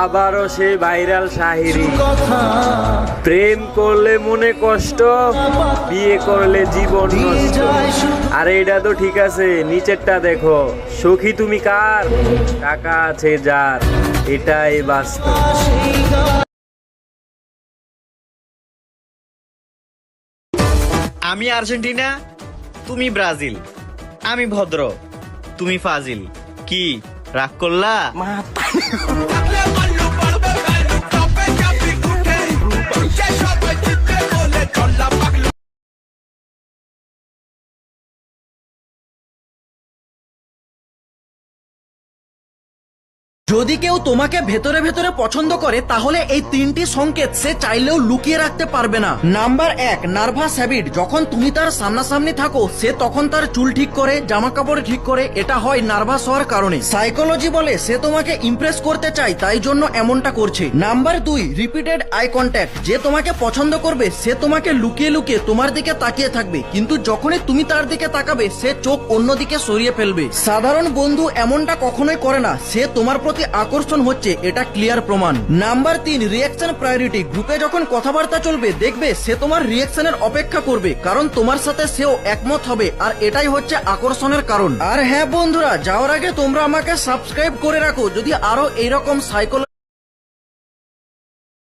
আবারও সেই ভাইরাল শাহিরি, প্রেম করলে মনে কষ্ট, বিয়ে করলে জীবন নষ্ট। আরে এটা তো ঠিক আছে, নিচেরটা দেখো, সখী তুমি কার, টাকা আছে যার, এটাই বাস্তব। আমি আর্জেন্টিনা, তুমি ব্রাজিল। আমি ভদ্র, তুমি ফাজিল। কি রাগ করলা? যদি কেউ তোমাকে ভেতরে ভেতরে পছন্দ করে তাহলে এই তিনটি সংকেত সে চাইলেও লুকিয়ে রাখতে পারবে না। Number 1, nervous habit. যখন তুমি তার সামনাসামনি থাকো সে তখন তার চুল ঠিক করে, জামা কাপড় ঠিক করে। এটা হয় নার্ভাস হওয়ার কারণে। সাইকোলজি বলে সে তোমাকে ইমপ্রেস করতে চায়, তাই জন্য এমনটা করছে। Number 2, repeated eye contact. যে তোমাকে পছন্দ করবে সে তোমাকে লুকিয়ে লুকিয়ে তোমার দিকে তাকিয়ে থাকবে, কিন্তু যখনই তুমি তার দিকে তাকাবে সে চোখ অন্যদিকে সরিয়ে ফেলবে। সাধারণ বন্ধু এমনটা কখনোই করে না, সে তোমার প্রতি আকর্ষণ হচ্ছে, এটা ক্লিয়ার প্রমাণ। Number 3, reaction priority. গ্রুপে যখন কথাবার্তা চলবে দেখবে সে তোমার রিঅ্যাকশনের অপেক্ষা করবে, কারণ তোমার সাথে সেও একমত হবে, আর এটাই হচ্ছে আকর্ষণের কারণ। আর হ্যাঁ বন্ধুরা, যাওয়ার আগে তোমরা আমাকে সাবস্ক্রাইব করে রাখো যদি আরো এইরকম সাইকোলজি